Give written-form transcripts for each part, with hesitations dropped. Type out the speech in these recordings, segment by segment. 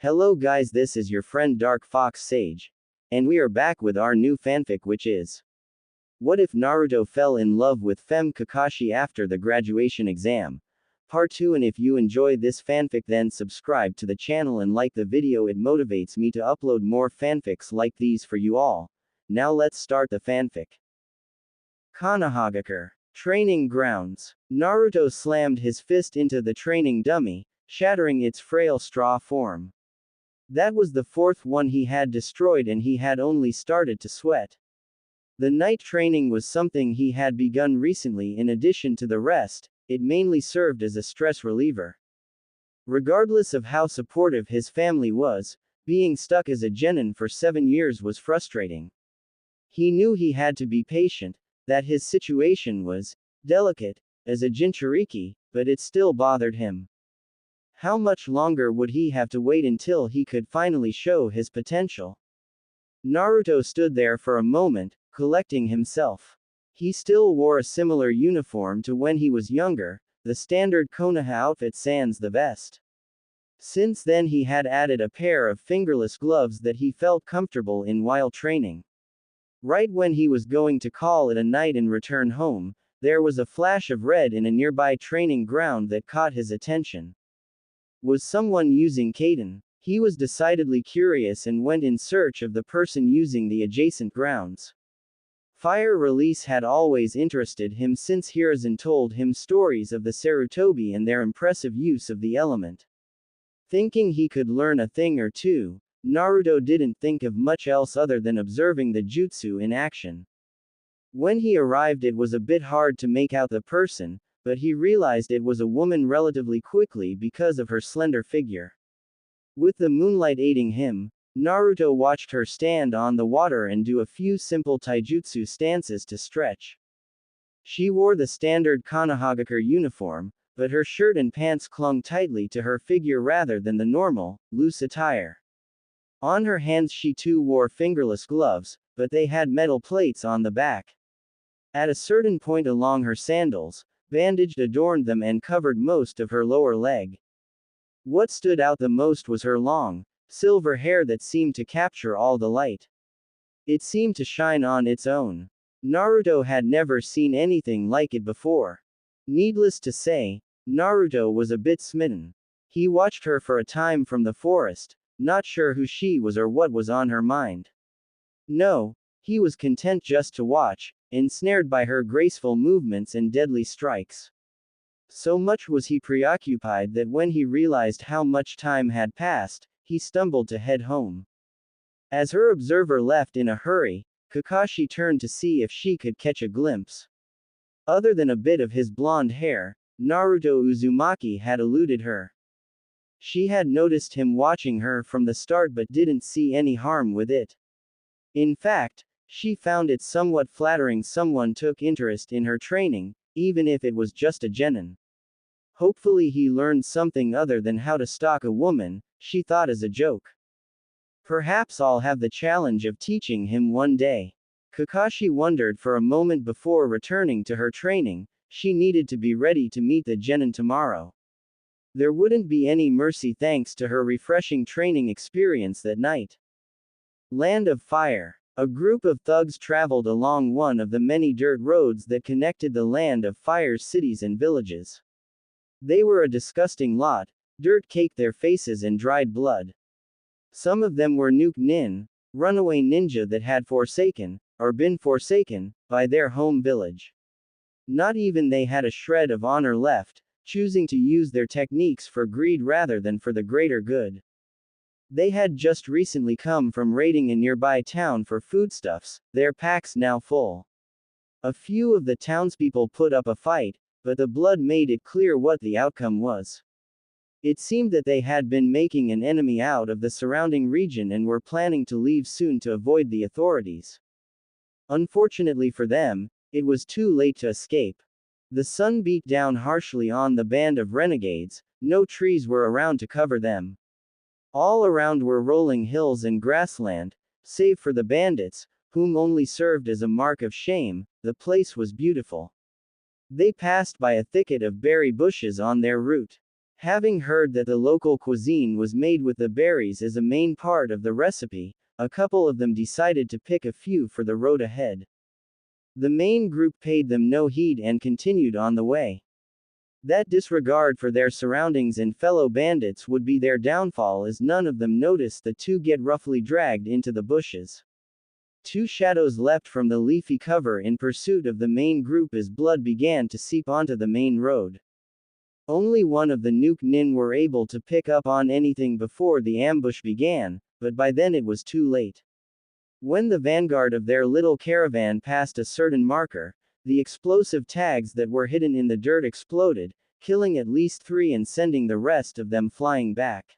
Hello guys, this is your friend Dark Fox Sage. And we are back with our new fanfic, which is What if Naruto fell in love with Femme Kakashi after the graduation exam? Part 2. And if you enjoy this fanfic, then subscribe to the channel and like the video. It motivates me to upload more fanfics like these for you all. Now let's start the fanfic. Konohagakure. Training grounds. Naruto slammed his fist into the training dummy, shattering its frail straw form. That was the fourth one he had destroyed, and he had only started to sweat. The night training was something he had begun recently. In addition to the rest, it mainly served as a stress reliever. Regardless of how supportive his family was, being stuck as a genin for 7 years was frustrating. He knew he had to be patient, that his situation was delicate as a Jinchuriki, but it still bothered him. How much longer would he have to wait until he could finally show his potential? Naruto stood there for a moment, collecting himself. He still wore a similar uniform to when he was younger, the standard Konoha outfit sans the vest. Since then he had added a pair of fingerless gloves that he felt comfortable in while training. Right when he was going to call it a night and return home, there was a flash of red in a nearby training ground that caught his attention. Was someone using genin? He was decidedly curious and went in search of the person using the adjacent grounds. Fire release had always interested him since Hiruzen told him stories of the Sarutobi and their impressive use of the element. Thinking he could learn a thing or two, Naruto didn't think of much else other than observing the jutsu in action. When he arrived, it was a bit hard to make out the person, but he realized it was a woman relatively quickly because of her slender figure. With the moonlight aiding him, Naruto watched her stand on the water and do a few simple taijutsu stances to stretch. She wore the standard Konohagakure uniform, but her shirt and pants clung tightly to her figure rather than the normal, loose attire. On her hands she too wore fingerless gloves, but they had metal plates on the back. At a certain point along her sandals, bandage adorned them and covered most of her lower leg. What stood out the most was her long, silver hair that seemed to capture all the light. It seemed to shine on its own. Naruto had never seen anything like it before. Needless to say, Naruto was a bit smitten. He watched her for a time from the forest, not sure who she was or what was on her mind. No, he was content just to watch, ensnared by her graceful movements and deadly strikes. So much was he preoccupied that when he realized how much time had passed, he stumbled to head home. As her observer left in a hurry, Kakashi turned to see if she could catch a glimpse. Other than a bit of his blonde hair, Naruto Uzumaki had eluded her. She had noticed him watching her from the start but didn't see any harm with it. In fact, she found it somewhat flattering someone took interest in her training, even if it was just a genin. Hopefully he learned something other than how to stalk a woman, she thought as a joke. Perhaps I'll have the challenge of teaching him one day. Kakashi wondered for a moment before returning to her training. She needed to be ready to meet the genin tomorrow. There wouldn't be any mercy thanks to her refreshing training experience that night. Land of Fire. A group of thugs traveled along one of the many dirt roads that connected the Land of Fire's cities and villages. They were a disgusting lot, dirt caked their faces and dried blood. Some of them were Nuke Nin, runaway ninja that had forsaken, or been forsaken, by their home village. Not even they had a shred of honor left, choosing to use their techniques for greed rather than for the greater good. They had just recently come from raiding a nearby town for foodstuffs, their packs now full. A few of the townspeople put up a fight, but the blood made it clear what the outcome was. It seemed that they had been making an enemy out of the surrounding region and were planning to leave soon to avoid the authorities. Unfortunately for them, it was too late to escape. The sun beat down harshly on the band of renegades, no trees were around to cover them. All around were rolling hills and grassland, save for the bandits, whom only served as a mark of shame. The place was beautiful. They passed by a thicket of berry bushes on their route. Having heard that the local cuisine was made with the berries as a main part of the recipe, a couple of them decided to pick a few for the road ahead. The main group paid them no heed and continued on the way. That disregard for their surroundings and fellow bandits would be their downfall, as none of them noticed the two get roughly dragged into the bushes. Two shadows leapt from the leafy cover in pursuit of the main group as blood began to seep onto the main road. Only one of the Nuke Nin were able to pick up on anything before the ambush began, but by then it was too late. When the vanguard of their little caravan passed a certain marker, the explosive tags that were hidden in the dirt exploded, killing at least 3 and sending the rest of them flying back.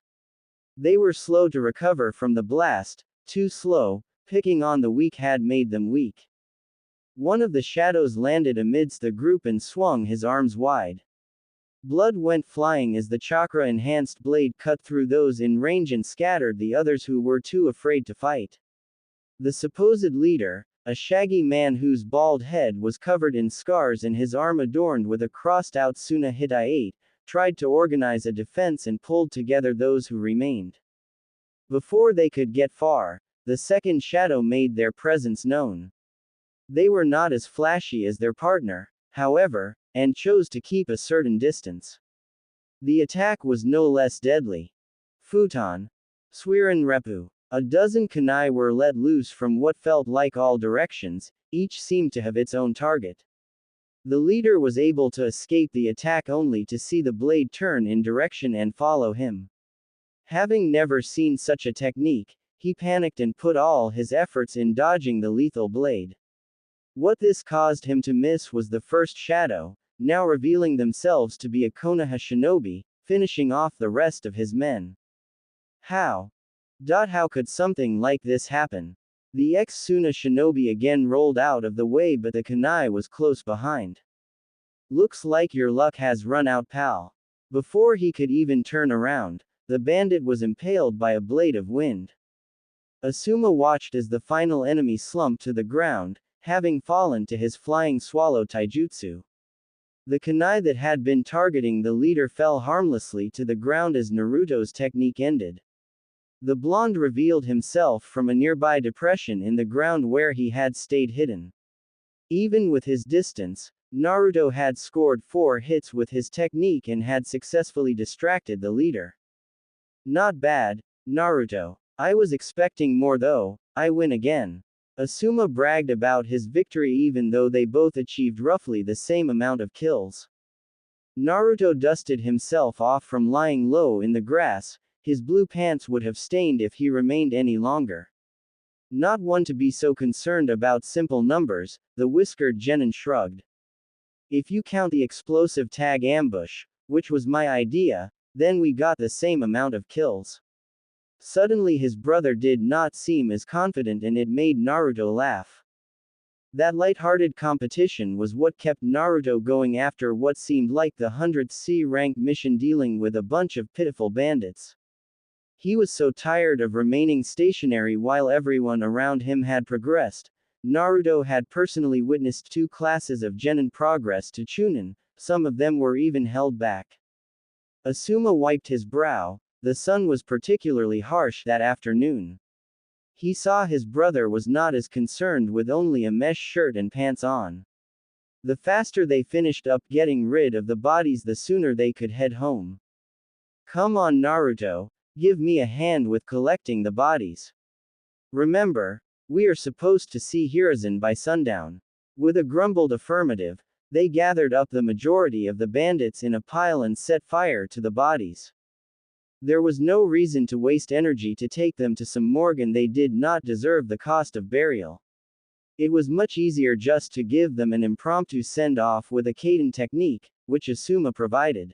They were slow to recover from the blast, too slow. Picking on the weak had made them weak. One of the shadows landed amidst the group and swung his arms wide. Blood went flying as the chakra-enhanced blade cut through those in range and scattered the others who were too afraid to fight. The supposed leader, a shaggy man whose bald head was covered in scars and his arm adorned with a crossed-out Suna Hittite, tried to organize a defense and pulled together those who remained. Before they could get far, the second shadow made their presence known. They were not as flashy as their partner, however, and chose to keep a certain distance. The attack was no less deadly. Futon. Swiren Repu. A dozen kunai were let loose from what felt like all directions, each seemed to have its own target. The leader was able to escape the attack only to see the blade turn in direction and follow him. Having never seen such a technique, he panicked and put all his efforts in dodging the lethal blade. What this caused him to miss was the first shadow, now revealing themselves to be a Konoha shinobi, finishing off the rest of his men. How could something like this happen? The ex-Suna shinobi again rolled out of the way, but the kunai was close behind. Looks like your luck has run out, pal. Before he could even turn around, the bandit was impaled by a blade of wind. Asuma watched as the final enemy slumped to the ground, having fallen to his flying swallow taijutsu. The kunai that had been targeting the leader fell harmlessly to the ground as Naruto's technique ended. The blonde revealed himself from a nearby depression in the ground where he had stayed hidden. Even with his distance, Naruto had scored 4 hits with his technique and had successfully distracted the leader. Not bad, Naruto. I was expecting more though. I win again. Asuma bragged about his victory even though they both achieved roughly the same amount of kills. Naruto dusted himself off from lying low in the grass. His blue pants would have stained if he remained any longer. Not one to be so concerned about simple numbers, the whiskered genin shrugged. If you count the explosive tag ambush, which was my idea, then we got the same amount of kills. Suddenly his brother did not seem as confident and it made Naruto laugh. That light-hearted competition was what kept Naruto going after what seemed like the 100th C-rank mission dealing with a bunch of pitiful bandits. He was so tired of remaining stationary while everyone around him had progressed. Naruto had personally witnessed 2 classes of genin progress to Chunin, some of them were even held back. Asuma wiped his brow. The sun was particularly harsh that afternoon. He saw his brother was not as concerned with only a mesh shirt and pants on. The faster they finished up getting rid of the bodies, the sooner they could head home. Come on, Naruto, give me a hand with collecting the bodies. Remember, we are supposed to see Hiruzen by sundown. With a grumbled affirmative, they gathered up the majority of the bandits in a pile and set fire to the bodies. There was no reason to waste energy to take them to some morgue, and they did not deserve the cost of burial. It was much easier just to give them an impromptu send-off with a Kaden technique, which Asuma provided.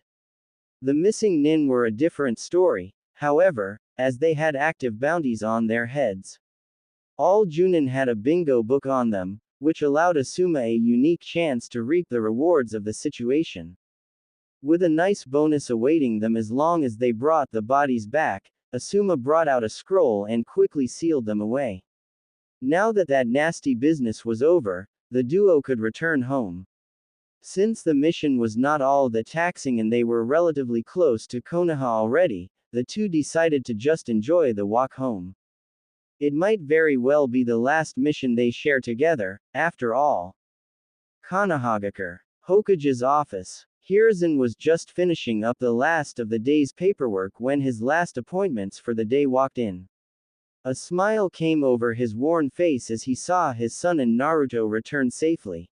The missing nin were a different story, however, as they had active bounties on their heads. All Junin had a bingo book on them, which allowed Asuma a unique chance to reap the rewards of the situation. With a nice bonus awaiting them as long as they brought the bodies back, Asuma brought out a scroll and quickly sealed them away. Now that nasty business was over, the duo could return home. Since the mission was not all that taxing and they were relatively close to Konoha already, the two decided to just enjoy the walk home. It might very well be the last mission they share together, after all. Konohagakure. Hokage's office. Hiruzen was just finishing up the last of the day's paperwork when his last appointments for the day walked in. A smile came over his worn face as he saw his son and Naruto return safely.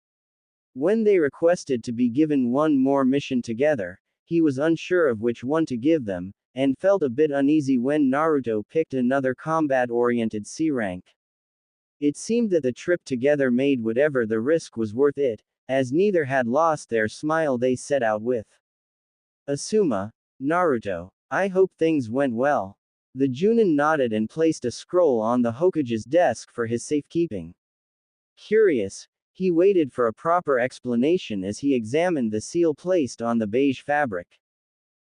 When they requested to be given one more mission together, he was unsure of which one to give them, and felt a bit uneasy when Naruto picked another combat-oriented C rank. It seemed that the trip together made whatever the risk was worth it, as neither had lost their smile they set out with. Asuma, Naruto, I hope things went well. The Junin nodded and placed a scroll on the Hokage's desk for his safekeeping. Curious, he waited for a proper explanation as he examined the seal placed on the beige fabric.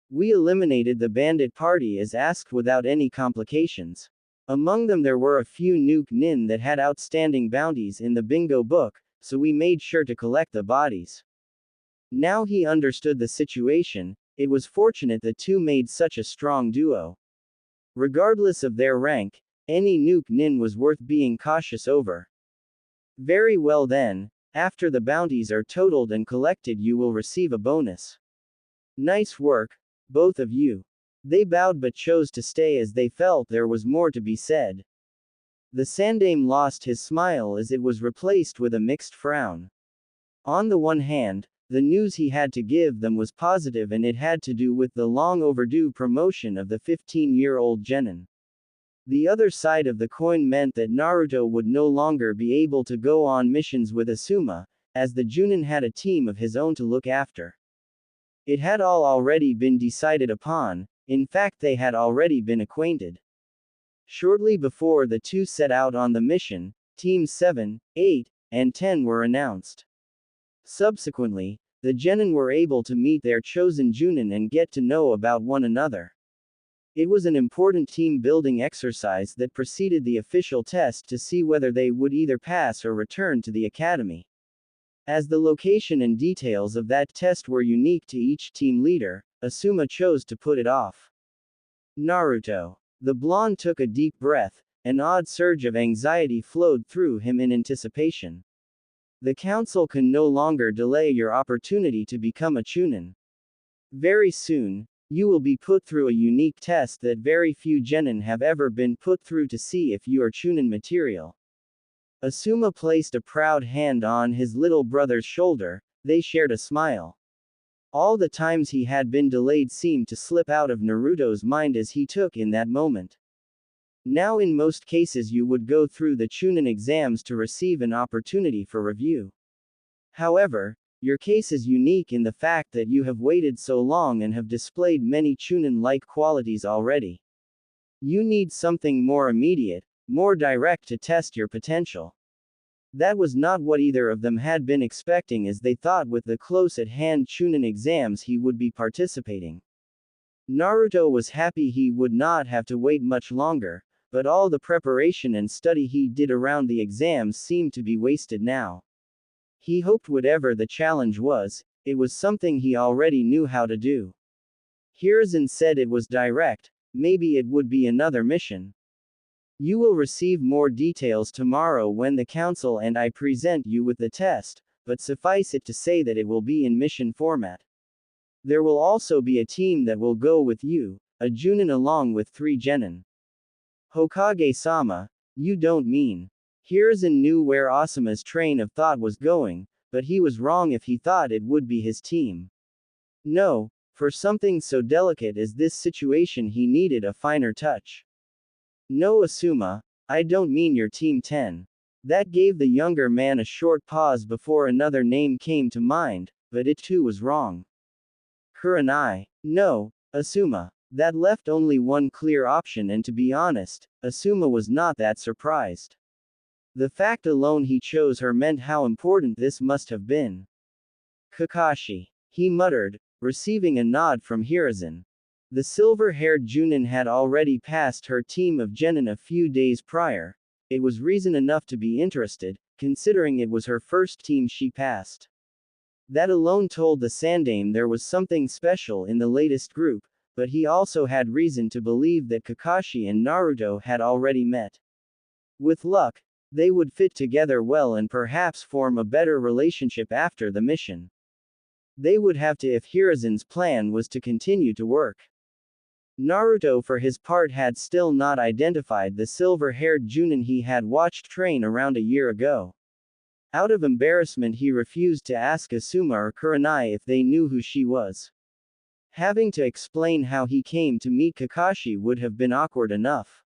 We eliminated the bandit party as asked without any complications. Among them there were a few nuke nin that had outstanding bounties in the bingo book, so we made sure to collect the bodies. Now he understood the situation. It was fortunate the two made such a strong duo. Regardless of their rank, any nuke nin was worth being cautious over. Very well then, after the bounties are totaled and collected you will receive a bonus. Nice work, both of you. They bowed but chose to stay as they felt there was more to be said. The Sandaime lost his smile as it was replaced with a mixed frown. On the one hand, the news he had to give them was positive and it had to do with the long overdue promotion of the 15-year-old genin. The other side of the coin meant that Naruto would no longer be able to go on missions with Asuma, as the Junin had a team of his own to look after. It had all already been decided upon, in fact they had already been acquainted. Shortly before the two set out on the mission, Teams 7, 8, and 10 were announced. Subsequently, the genin were able to meet their chosen Junin and get to know about one another. It was an important team-building exercise that preceded the official test to see whether they would either pass or return to the academy. As the location and details of that test were unique to each team leader, Asuma chose to put it off. Naruto. The blonde took a deep breath, an odd surge of anxiety flowed through him in anticipation. The council can no longer delay your opportunity to become a Chunin. Very soon, you will be put through a unique test that very few genin have ever been put through to see if you are Chunin material. Asuma placed a proud hand on his little brother's shoulder, they shared a smile. All the times he had been delayed seemed to slip out of Naruto's mind as he took in that moment. Now in most cases you would go through the Chunin exams to receive an opportunity for review. However, your case is unique in the fact that you have waited so long and have displayed many Chunin-like qualities already. You need something more immediate, more direct to test your potential. That was not what either of them had been expecting as they thought with the close-at-hand Chunin exams he would be participating. Naruto was happy he would not have to wait much longer, but all the preparation and study he did around the exams seemed to be wasted now. He hoped whatever the challenge was, it was something he already knew how to do. Hiruzen said it was direct, maybe it would be another mission. You will receive more details tomorrow when the council and I present you with the test, but suffice it to say that it will be in mission format. There will also be a team that will go with you, a Junin along with 3 genin. Hokage-sama, you don't mean. Hiruzen knew where Asuma's train of thought was going, but he was wrong if he thought it would be his team. No, for something so delicate as this situation he needed a finer touch. No Asuma, I don't mean your team 10. That gave the younger man a short pause before another name came to mind, but it too was wrong. Kurenai. No, Asuma. That left only one clear option and to be honest, Asuma was not that surprised. The fact alone he chose her meant how important this must have been. Kakashi. He muttered, receiving a nod from Hiruzen. The silver-haired Junin had already passed her team of genin a few days prior. It was reason enough to be interested, considering it was her first team she passed. That alone told the Sandaime there was something special in the latest group, but he also had reason to believe that Kakashi and Naruto had already met. With luck, they would fit together well and perhaps form a better relationship after the mission. They would have to if Hiruzen's plan was to continue to work. Naruto for his part had still not identified the silver-haired Junin he had watched train around a year ago. Out of embarrassment he refused to ask Asuma or Kurenai if they knew who she was. Having to explain how he came to meet Kakashi would have been awkward enough.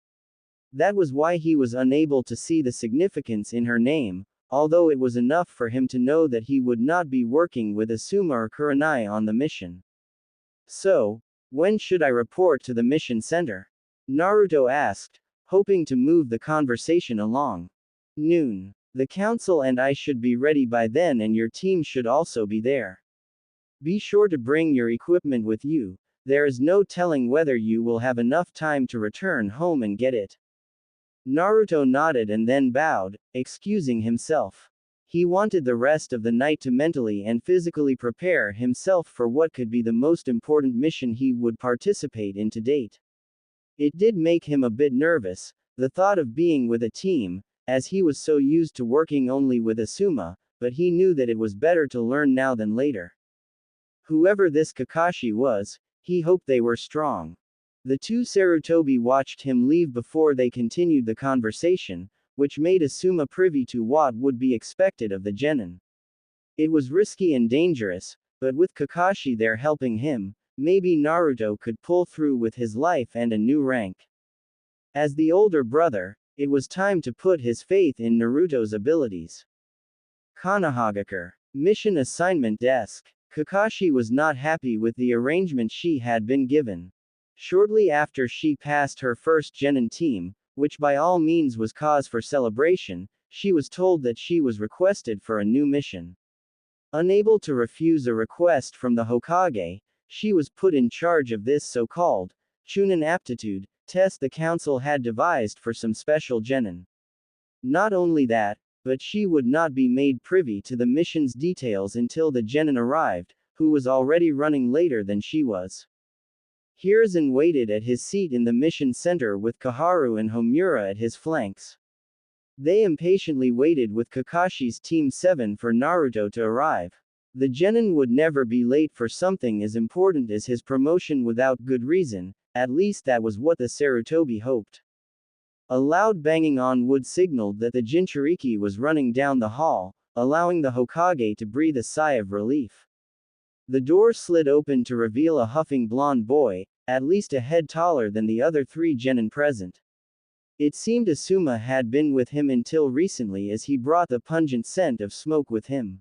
That was why he was unable to see the significance in her name, although it was enough for him to know that he would not be working with Asuma or Kurenai on the mission. So, when should I report to the mission center? Naruto asked, hoping to move the conversation along. Noon. The council and I should be ready by then and your team should also be there. Be sure to bring your equipment with you, there is no telling whether you will have enough time to return home and get it. Naruto nodded and then bowed, excusing himself. He wanted the rest of the night to mentally and physically prepare himself for what could be the most important mission he would participate in to date. It did make him a bit nervous, the thought of being with a team, as he was so used to working only with Asuma, but he knew that it was better to learn now than later. Whoever this Kakashi was, he hoped they were strong. The two Sarutobi watched him leave before they continued the conversation, which made Asuma privy to what would be expected of the genin. It was risky and dangerous, but with Kakashi there helping him, maybe Naruto could pull through with his life and a new rank. As the older brother, it was time to put his faith in Naruto's abilities. Konohagakure. Mission Assignment Desk. Kakashi was not happy with the arrangement she had been given. Shortly after she passed her first genin team, which by all means was cause for celebration, she was told that she was requested for a new mission. Unable to refuse a request from the Hokage, she was put in charge of this so-called Chunin aptitude test the council had devised for some special genin. Not only that, but she would not be made privy to the mission's details until the genin arrived, who was already running later than she was. Hiruzen waited at his seat in the mission center with Koharu and Homura at his flanks. They impatiently waited with Kakashi's Team 7 for Naruto to arrive. The genin would never be late for something as important as his promotion without good reason, at least that was what the Sarutobi hoped. A loud banging on wood signaled that the Jinchuriki was running down the hall, allowing the Hokage to breathe a sigh of relief. The door slid open to reveal a huffing blonde boy, at least a head taller than the other three genin present. It seemed Asuma had been with him until recently as he brought the pungent scent of smoke with him.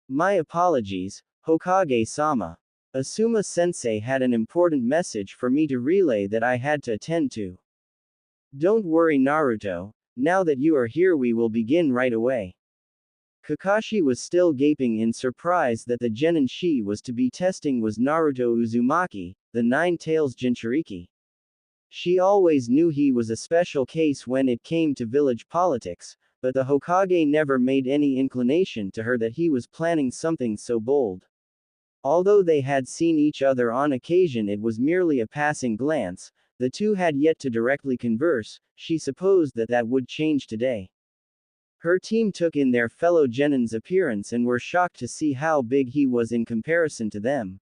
My apologies, Hokage-sama. Asuma-sensei had an important message for me to relay that I had to attend to. Don't worry Naruto, now that you are here we will begin right away. Kakashi was still gaping in surprise that the genin she was to be testing was Naruto Uzumaki, the Nine-Tails Jinchuriki. She always knew he was a special case when it came to village politics, but the Hokage never made any inclination to her that he was planning something so bold. Although they had seen each other on occasion it was merely a passing glance, the two had yet to directly converse, she supposed that that would change today. Her team took in their fellow genin's appearance and were shocked to see how big he was in comparison to them.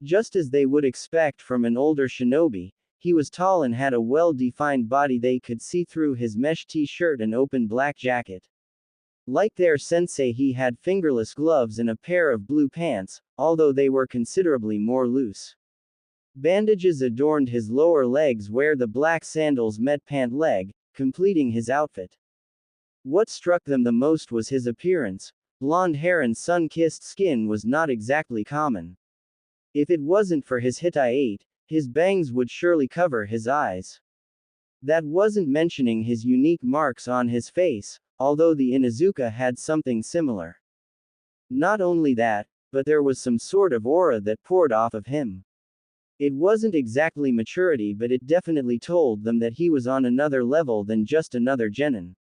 Just as they would expect from an older shinobi, he was tall and had a well-defined body. They could see through his mesh t-shirt and open black jacket. Like their sensei he had fingerless gloves and a pair of blue pants, although they were considerably more loose. Bandages adorned his lower legs where the black sandals met pant leg, completing his outfit. What struck them the most was his appearance. Blonde hair and sun-kissed skin was not exactly common. If it wasn't for his Hittite, his bangs would surely cover his eyes. That wasn't mentioning his unique marks on his face, although the Inuzuka had something similar. Not only that, but there was some sort of aura that poured off of him. It wasn't exactly maturity but it definitely told them that he was on another level than just another genin.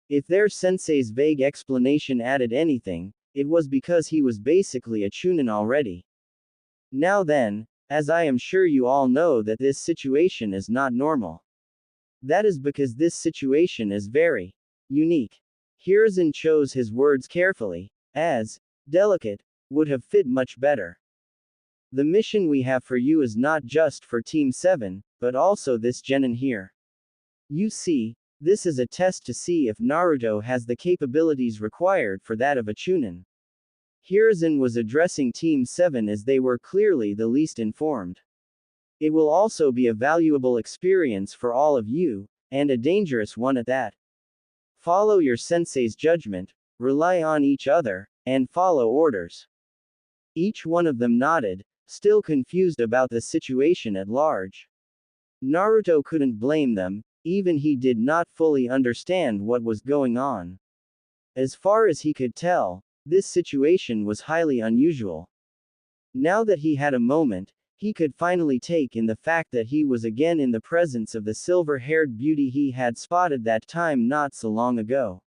If their sensei's vague explanation added anything, it was because he was basically a chunin already. Now then, as I am sure you all know that this situation is not normal. That is because this situation is very unique. Hiruzen chose his words carefully, as delicate would have fit much better. The mission we have for you is not just for Team 7, but also this genin here. You see, this is a test to see if Naruto has the capabilities required for that of a chunin. Hiruzen was addressing Team 7 as they were clearly the least informed. It will also be a valuable experience for all of you, and a dangerous one at that. Follow your sensei's judgment, rely on each other, and follow orders. Each one of them nodded, still confused about the situation at large. Naruto couldn't blame them, even he did not fully understand what was going on. As far as he could tell, this situation was highly unusual. Now that he had a moment, he could finally take in the fact that he was again in the presence of the silver-haired beauty he had spotted that time not so long ago.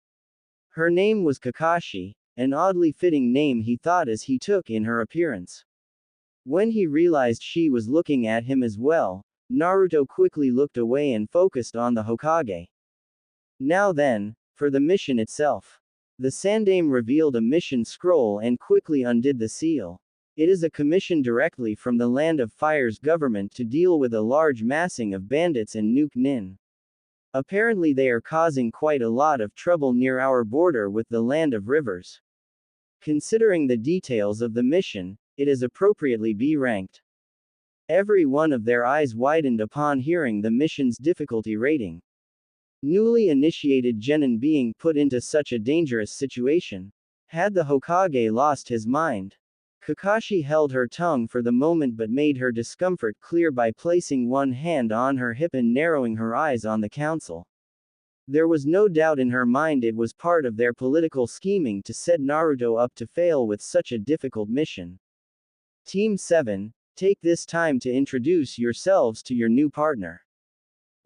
Her name was Kakashi, an oddly fitting name he thought as he took in her appearance. When he realized she was looking at him as well, Naruto quickly looked away and focused on the Hokage. Now then, for the mission itself. The Sandaime revealed a mission scroll and quickly undid the seal. It is a commission directly from the Land of Fire's government to deal with a large massing of bandits and nuke nin. Apparently they are causing quite a lot of trouble near our border with the Land of Rivers. Considering the details of the mission, it is appropriately B ranked. Every one of their eyes widened upon hearing the mission's difficulty rating. Newly initiated genin being put into such a dangerous situation. Had the Hokage lost his mind? Kakashi held her tongue for the moment but made her discomfort clear by placing one hand on her hip and narrowing her eyes on the council. There was no doubt in her mind it was part of their political scheming to set Naruto up to fail with such a difficult mission. Team 7, take this time to introduce yourselves to your new partner.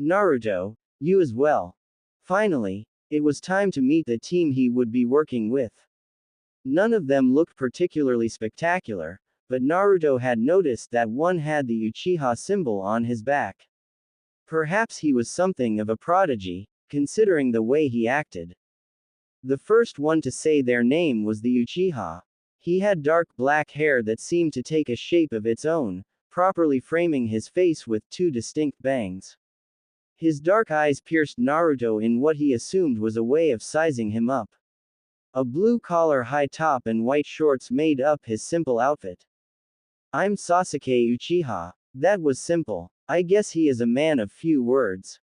Naruto, you as well. Finally, it was time to meet the team he would be working with. None of them looked particularly spectacular, but Naruto had noticed that one had the Uchiha symbol on his back. Perhaps he was something of a prodigy, considering the way he acted. The first one to say their name was the Uchiha. He had dark black hair that seemed to take a shape of its own, properly framing his face with two distinct bangs. His dark eyes pierced Naruto in what he assumed was a way of sizing him up. A blue collar high top and white shorts made up his simple outfit. I'm Sasuke Uchiha. That was simple. I guess he is a man of few words.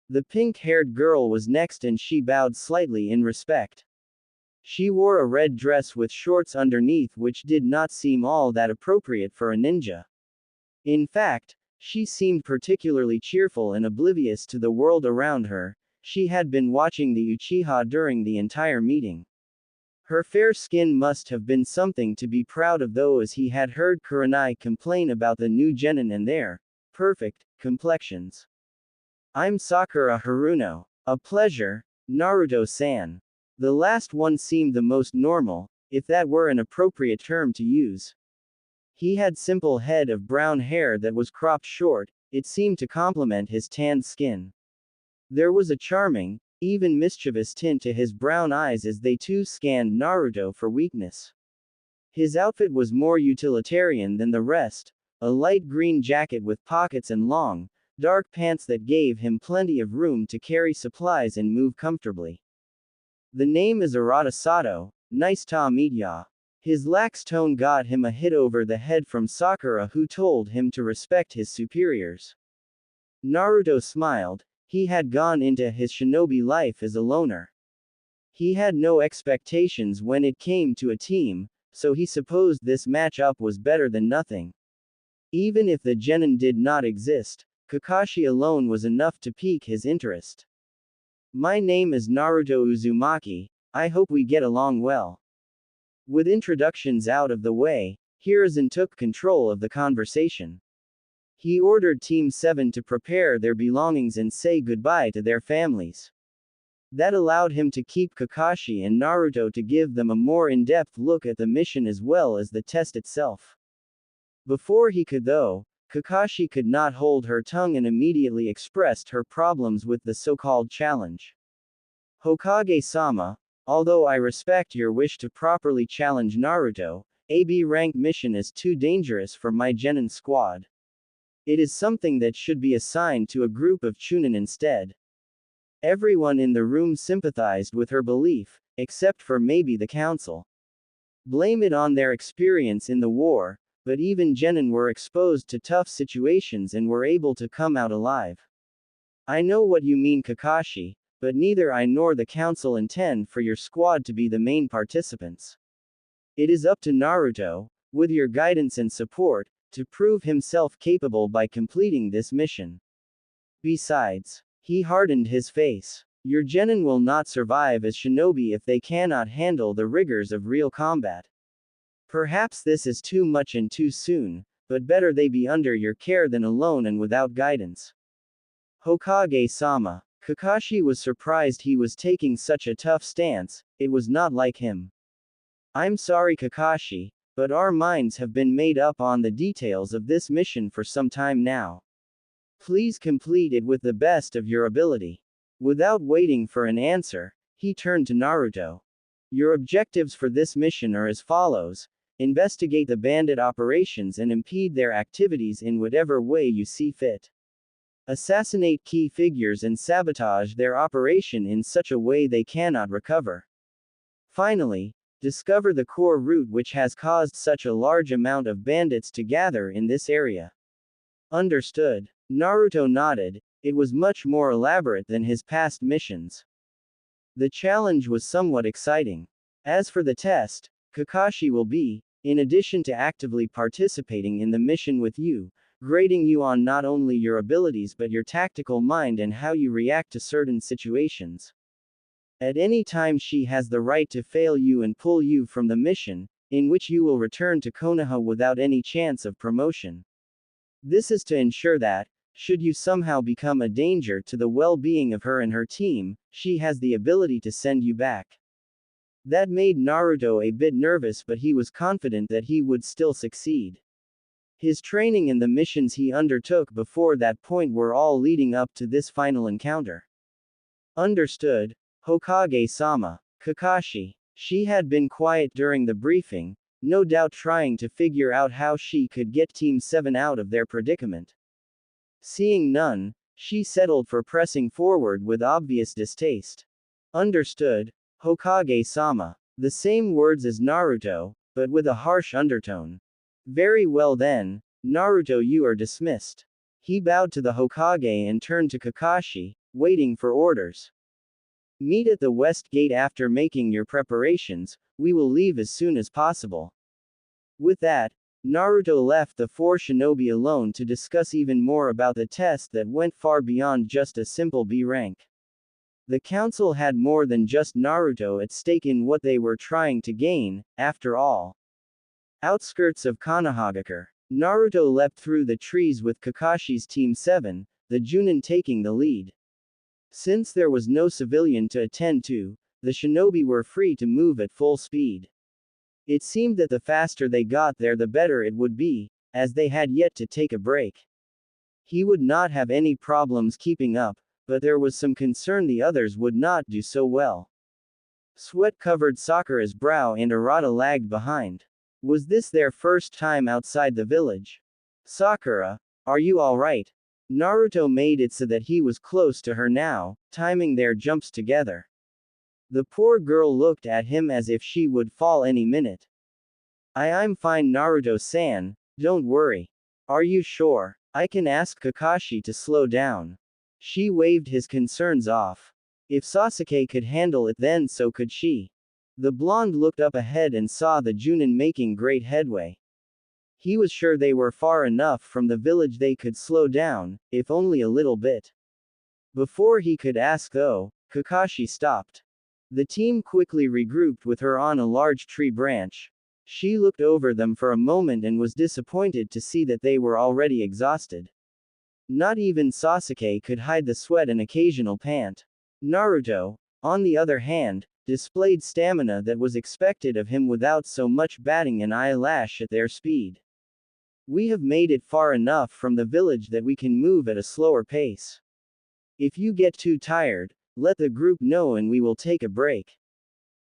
The pink-haired girl was next and she bowed slightly in respect. She wore a red dress with shorts underneath which did not seem all that appropriate for a ninja. In fact, she seemed particularly cheerful and oblivious to the world around her. She had been watching the Uchiha during the entire meeting. Her fair skin must have been something to be proud of though as he had heard Kurenai complain about the new genin and their perfect complexions. I'm Sakura Haruno. A pleasure, Naruto-san. The last one seemed the most normal, if that were an appropriate term to use. He had simple head of brown hair that was cropped short, it seemed to complement his tanned skin. There was a charming, even mischievous tint to his brown eyes as they too scanned Naruto for weakness. His outfit was more utilitarian than the rest, a light green jacket with pockets and long, dark pants that gave him plenty of room to carry supplies and move comfortably. The name is Arata Sato, nice to meet ya. His lax tone got him a hit over the head from Sakura who told him to respect his superiors. Naruto smiled. He had gone into his shinobi life as a loner. He had no expectations when it came to a team, so he supposed this match-up was better than nothing. Even if the genin did not exist, Kakashi alone was enough to pique his interest. My name is Naruto Uzumaki, I hope we get along well. With introductions out of the way, Hiruzen took control of the conversation. He ordered Team 7 to prepare their belongings and say goodbye to their families. That allowed him to keep Kakashi and Naruto to give them a more in-depth look at the mission as well as the test itself. Before he could though, Kakashi could not hold her tongue and immediately expressed her problems with the so-called challenge. Hokage-sama, although I respect your wish to properly challenge Naruto, a B-rank mission is too dangerous for my genin squad. It is something that should be assigned to a group of Chunin instead. Everyone in the room sympathized with her belief, except for maybe the council. Blame it on their experience in the war, but even genin were exposed to tough situations and were able to come out alive. I know what you mean, Kakashi, but neither I nor the council intend for your squad to be the main participants. It is up to Naruto, with your guidance and support, to prove himself capable by completing this mission. Besides, he hardened his face. Your genin will not survive as shinobi if they cannot handle the rigors of real combat. Perhaps this is too much and too soon, but better they be under your care than alone and without guidance. Hokage-sama. Kakashi was surprised he was taking such a tough stance, it was not like him. I'm sorry, Kakashi, but our minds have been made up on the details of this mission for some time now. Please complete it with the best of your ability. Without waiting for an answer, he turned to Naruto. Your objectives for this mission are as follows: investigate the bandit operations and impede their activities in whatever way you see fit. Assassinate key figures and sabotage their operation in such a way they cannot recover. Finally, discover the core route which has caused such a large amount of bandits to gather in this area. Understood. Naruto nodded. It was much more elaborate than his past missions. The challenge was somewhat exciting. As for the test, Kakashi will be, in addition to actively participating in the mission with you, grading you on not only your abilities but your tactical mind and how you react to certain situations. At any time she has the right to fail you and pull you from the mission, in which you will return to Konoha without any chance of promotion. This is to ensure that, should you somehow become a danger to the well-being of her and her team, she has the ability to send you back. That made Naruto a bit nervous, but he was confident that he would still succeed. His training and the missions he undertook before that point were all leading up to this final encounter. Understood, Hokage-sama. Kakashi. She had been quiet during the briefing, no doubt trying to figure out how she could get Team 7 out of their predicament. Seeing none, she settled for pressing forward with obvious distaste. Understood, Hokage-sama. The same words as Naruto, but with a harsh undertone. Very well then, Naruto, you are dismissed. He bowed to the Hokage and turned to Kakashi, waiting for orders. Meet at the west gate after making your preparations, we will leave as soon as possible. With that, Naruto left the four shinobi alone to discuss even more about the test that went far beyond just a simple B rank. The council had more than just Naruto at stake in what they were trying to gain, after all. Outskirts of Konohagakure, Naruto leapt through the trees with Kakashi's Team 7, the Junin taking the lead. Since there was no civilian to attend to, the shinobi were free to move at full speed. It seemed that the faster they got there the better it would be, as they had yet to take a break. He would not have any problems keeping up, but there was some concern the others would not do so well. Sweat covered Sakura's brow and Arata lagged behind. Was this their first time outside the village? Sakura, are you alright? Naruto made it so that he was close to her now, timing their jumps together. The poor girl looked at him as if she would fall any minute. I'm fine, Naruto-san, don't worry. Are you sure? I can ask Kakashi to slow down. She waved his concerns off. If Sasuke could handle it, then so could she. The blonde looked up ahead and saw the Junin making great headway. He was sure they were far enough from the village they could slow down, if only a little bit. Before he could ask though, Kakashi stopped. The team quickly regrouped with her on a large tree branch. She looked over them for a moment and was disappointed to see that they were already exhausted. Not even Sasuke could hide the sweat and occasional pant. Naruto, on the other hand, displayed stamina that was expected of him without so much batting an eyelash at their speed. We have made it far enough from the village that we can move at a slower pace. If you get too tired, let the group know and we will take a break.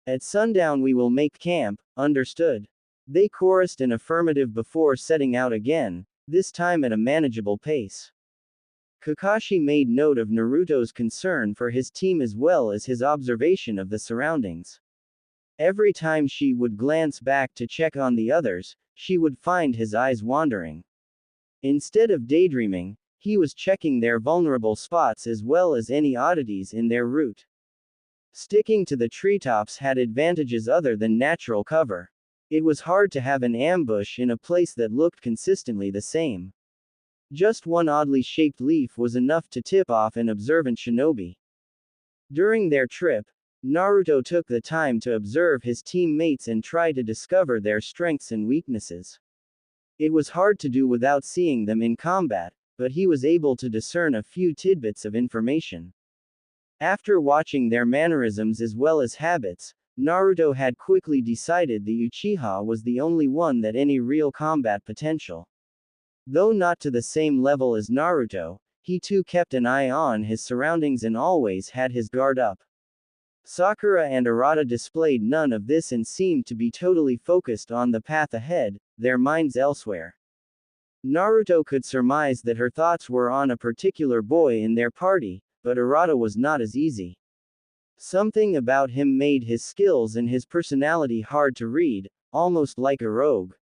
At sundown we will make camp, understood? They chorused an affirmative before setting out again, this time at a manageable pace. Kakashi made note of Naruto's concern for his team as well as his observation of the surroundings. Every time she would glance back to check on the others, she would find his eyes wandering. Instead of daydreaming, he was checking their vulnerable spots as well as any oddities in their route. Sticking to the treetops had advantages other than natural cover. It was hard to have an ambush in a place that looked consistently the same. Just one oddly shaped leaf was enough to tip off an observant shinobi. During their trip, Naruto took the time to observe his teammates and try to discover their strengths and weaknesses. It was hard to do without seeing them in combat, but he was able to discern a few tidbits of information. After watching their mannerisms as well as habits, Naruto had quickly decided the Uchiha was the only one that any real combat potential. Though not to the same level as Naruto, he too kept an eye on his surroundings and always had his guard up. Sakura and Arata displayed none of this and seemed to be totally focused on the path ahead, their minds elsewhere. Naruto could surmise that her thoughts were on a particular boy in their party, but Arata was not as easy. Something about him made his skills and his personality hard to read, almost like a rogue.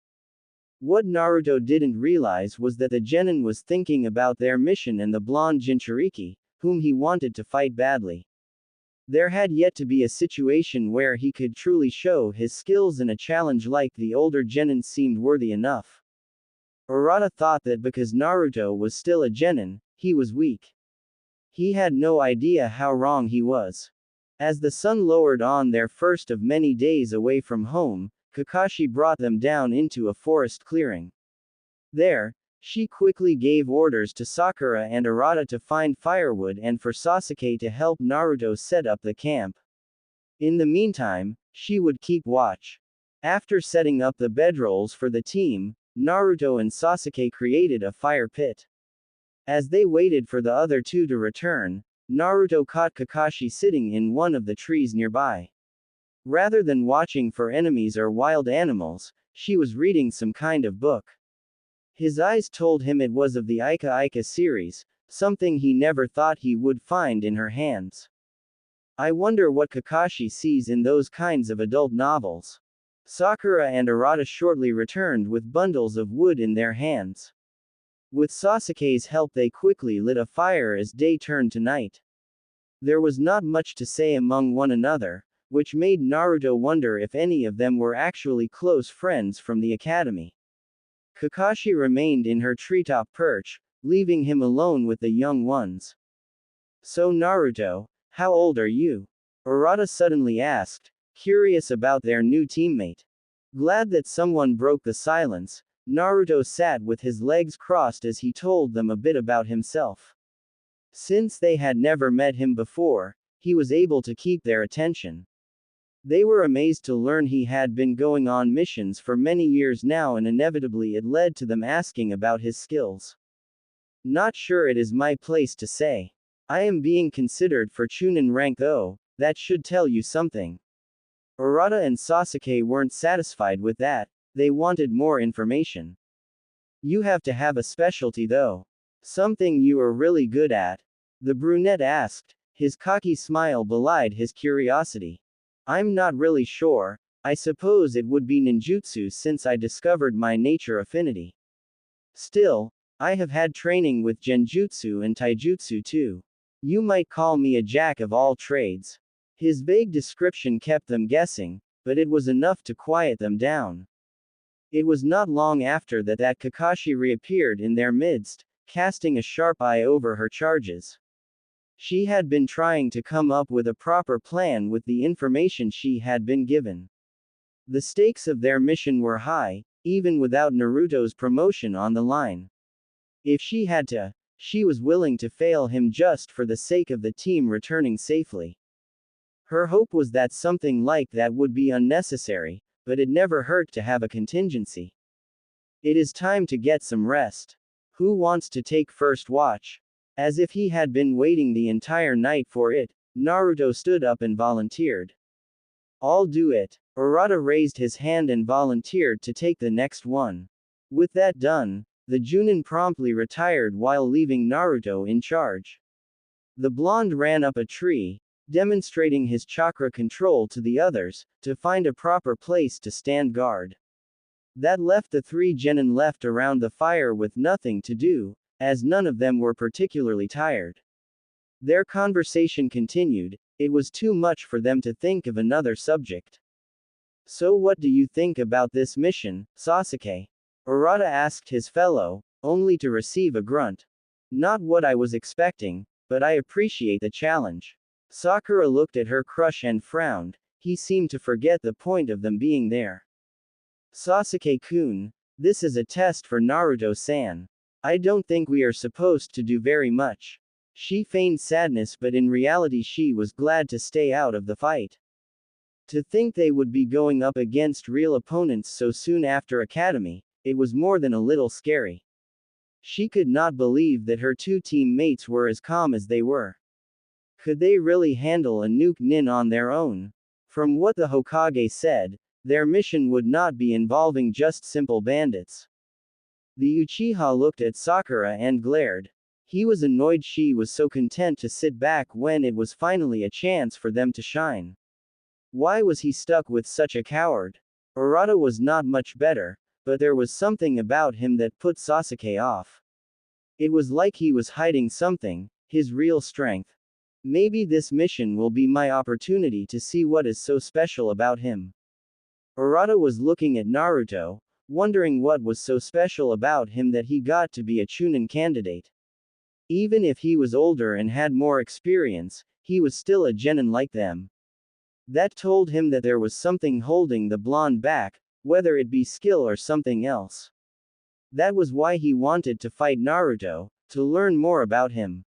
What Naruto didn't realize was that the genin was thinking about their mission and the blonde Jinchuriki, whom he wanted to fight badly. There had yet to be a situation where he could truly show his skills, and a challenge like the older genin seemed worthy enough. Arata thought that because Naruto was still a genin, he was weak. He had no idea how wrong he was. As the sun lowered on their first of many days away from home, Kakashi brought them down into a forest clearing. There, she quickly gave orders to Sakura and Arata to find firewood and for Sasuke to help Naruto set up the camp. In the meantime, she would keep watch. After setting up the bedrolls for the team, Naruto and Sasuke created a fire pit. As they waited for the other two to return, Naruto caught Kakashi sitting in one of the trees nearby. Rather than watching for enemies or wild animals, she was reading some kind of book. His eyes told him it was of the Ika Ika series, something he never thought he would find in her hands. I wonder what Kakashi sees in those kinds of adult novels. Sakura and Arata shortly returned with bundles of wood in their hands. With Sasuke's help they quickly lit a fire as day turned to night. There was not much to say among one another, which made Naruto wonder if any of them were actually close friends from the academy. Kakashi remained in her treetop perch, leaving him alone with the young ones. So Naruto, how old are you? Arata suddenly asked, curious about their new teammate. Glad that someone broke the silence, Naruto sat with his legs crossed as he told them a bit about himself. Since they had never met him before, he was able to keep their attention. They were amazed to learn he had been going on missions for many years now, and inevitably it led to them asking about his skills. Not sure it is my place to say. I am being considered for Chunin rank though, that should tell you something. Arata and Sasuke weren't satisfied with that, they wanted more information. You have to have a specialty though. Something you are really good at? The brunette asked, his cocky smile belied his curiosity. I'm not really sure, I suppose it would be ninjutsu since I discovered my nature affinity. Still, I have had training with genjutsu and taijutsu too. You might call me a jack of all trades. His vague description kept them guessing, but it was enough to quiet them down. It was not long after that Kakashi reappeared in their midst, casting a sharp eye over her charges. She had been trying to come up with a proper plan with the information she had been given. The stakes of their mission were high, even without Naruto's promotion on the line. If she had to, she was willing to fail him just for the sake of the team returning safely. Her hope was that something like that would be unnecessary, but it never hurt to have a contingency. It is time to get some rest. Who wants to take first watch? As if he had been waiting the entire night for it, Naruto stood up and volunteered. I'll do it. Urata raised his hand and volunteered to take the next one. With that done, the Junin promptly retired while leaving Naruto in charge. The blonde ran up a tree, demonstrating his chakra control to the others, to find a proper place to stand guard. That left the three genin left around the fire with nothing to do, as none of them were particularly tired. Their conversation continued. It was too much for them to think of another subject. So what do you think about this mission, Sasuke? Urata asked his fellow, only to receive a grunt. Not what I was expecting, but I appreciate the challenge. Sakura looked at her crush and frowned. He seemed to forget the point of them being there. Sasuke-kun, this is a test for Naruto-san. I don't think we are supposed to do very much. She feigned sadness, but in reality she was glad to stay out of the fight. To think they would be going up against real opponents so soon after academy, it was more than a little scary. She could not believe that her two teammates were as calm as they were. Could they really handle a nuke nin on their own? From what the Hokage said, their mission would not be involving just simple bandits. The Uchiha looked at Sakura and glared. He was annoyed she was so content to sit back when it was finally a chance for them to shine. Why was he stuck with such a coward? Urata was not much better, but there was something about him that put Sasuke off. It was like he was hiding something, his real strength. Maybe this mission will be my opportunity to see what is so special about him. Urata was looking at Naruto, wondering what was so special about him that he got to be a Chunin candidate. Even if he was older and had more experience, he was still a genin like them. That told him that there was something holding the blonde back, whether it be skill or something else. That was why he wanted to fight Naruto, to learn more about him.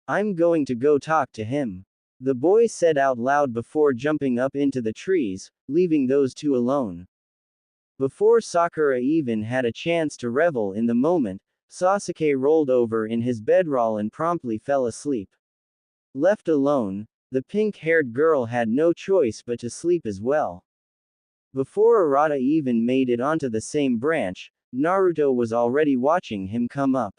I'm going to go talk to him. The boy said out loud before jumping up into the trees, leaving those two alone. Before Sakura even had a chance to revel in the moment, Sasuke rolled over in his bedroll and promptly fell asleep. Left alone, the pink-haired girl had no choice but to sleep as well. Before Urata even made it onto the same branch, Naruto was already watching him come up.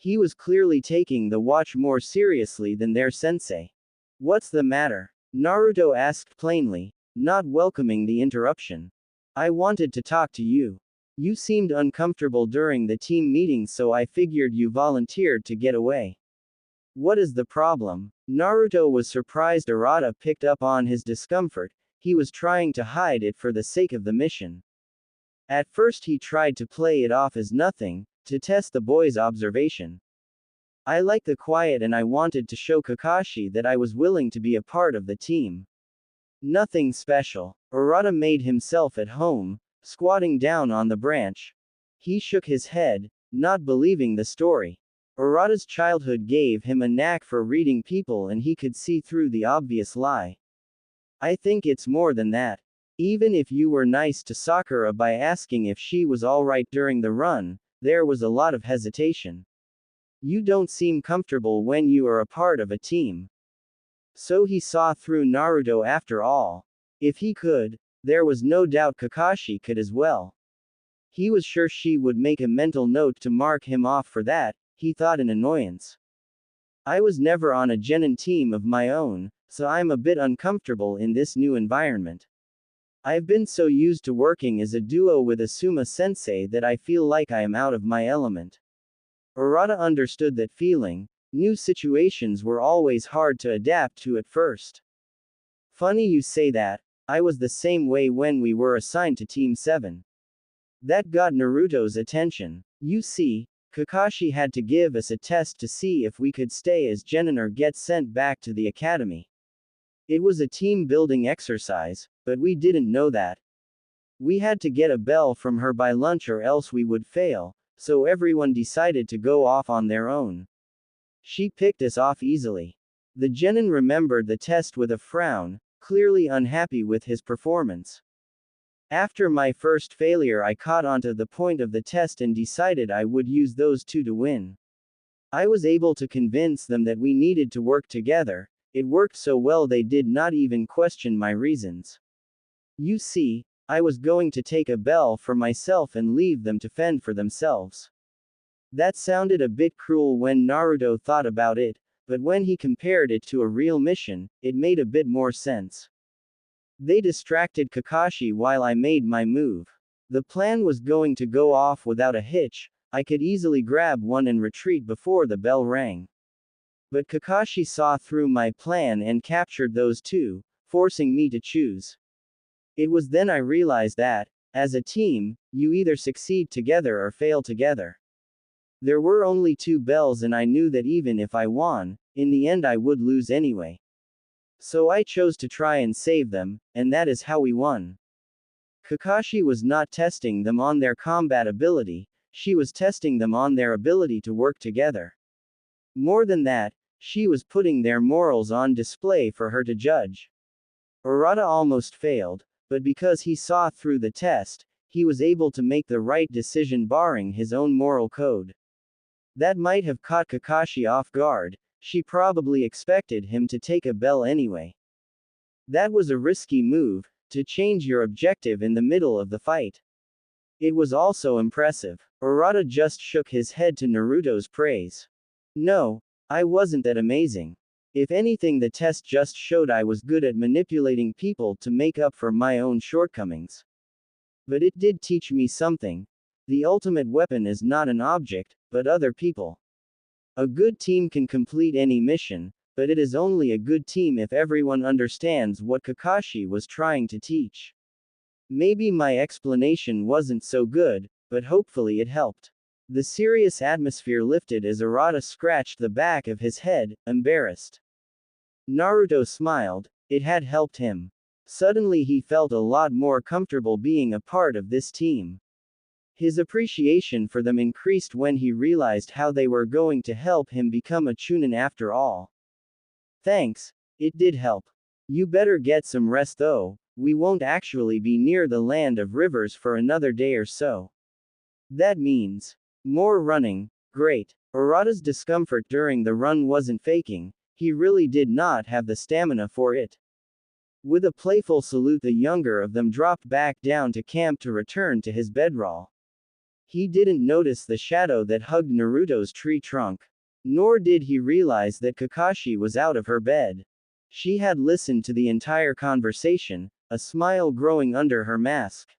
He was clearly taking the watch more seriously than their sensei. What's the matter? Naruto asked plainly, not welcoming the interruption. I wanted to talk to you. You seemed uncomfortable during the team meeting, so I figured you volunteered to get away. What is the problem? Naruto was surprised Urata picked up on his discomfort. He was trying to hide it for the sake of the mission. At first he tried to play it off as nothing, to test the boy's observation. I like the quiet and I wanted to show Kakashi that I was willing to be a part of the team. Nothing special. Urata made himself at home, squatting down on the branch. He shook his head, not believing the story. Urata's childhood gave him a knack for reading people and he could see through the obvious lie. I think it's more than that. Even if you were nice to Sakura by asking if she was alright during the run, there was a lot of hesitation. You don't seem comfortable when you are a part of a team. So he saw through Naruto after all. If he could, there was no doubt Kakashi could as well. He was sure she would make a mental note to mark him off for that, he thought in annoyance. I was never on a genin team of my own, so I'm a bit uncomfortable in this new environment. I've been so used to working as a duo with Asuma sensei that I feel like I am out of my element. Urata understood that feeling. New situations were always hard to adapt to at first. Funny you say that, I was the same way when we were assigned to Team 7. That got Naruto's attention. You see, Kakashi had to give us a test to see if we could stay as genin or get sent back to the academy. It was a team-building exercise, but we didn't know that. We had to get a bell from her by lunch or else we would fail, so everyone decided to go off on their own. She picked us off easily. The genin remembered the test with a frown, clearly unhappy with his performance. After my first failure, I caught onto the point of the test and decided I would use those two to win. I was able to convince them that we needed to work together. It worked so well they did not even question my reasons. You see, I was going to take a bell for myself and leave them to fend for themselves. That sounded a bit cruel when Naruto thought about it, but when he compared it to a real mission, it made a bit more sense. They distracted Kakashi while I made my move. The plan was going to go off without a hitch. I could easily grab one and retreat before the bell rang. But Kakashi saw through my plan and captured those two, forcing me to choose. It was then I realized that, as a team, you either succeed together or fail together. There were only two bells and I knew that even if I won, in the end I would lose anyway. So I chose to try and save them, and that is how we won. Kakashi was not testing them on their combat ability, she was testing them on their ability to work together. More than that, she was putting their morals on display for her to judge. Urata almost failed, but because he saw through the test, he was able to make the right decision barring his own moral code. That might have caught Kakashi off guard. She probably expected him to take a bell anyway. That was a risky move, to change your objective in the middle of the fight. It was also impressive. Urata just shook his head to Naruto's praise. No, I wasn't that amazing. If anything, the test just showed I was good at manipulating people to make up for my own shortcomings. But it did teach me something. The ultimate weapon is not an object, but other people. A good team can complete any mission, but it is only a good team if everyone understands what Kakashi was trying to teach. Maybe my explanation wasn't so good, but hopefully it helped. The serious atmosphere lifted as Urata scratched the back of his head, embarrassed. Naruto smiled. It had helped him. Suddenly he felt a lot more comfortable being a part of this team. His appreciation for them increased when he realized how they were going to help him become a Chunin after all. Thanks, it did help. You better get some rest though, we won't actually be near the land of rivers for another day or so. That means more running. Great. Urata's discomfort during the run wasn't faking, he really did not have the stamina for it. With a playful salute, the younger of them dropped back down to camp to return to his bedroll. He didn't notice the shadow that hugged Naruto's tree trunk. Nor did he realize that Kakashi was out of her bed. She had listened to the entire conversation, a smile growing under her mask.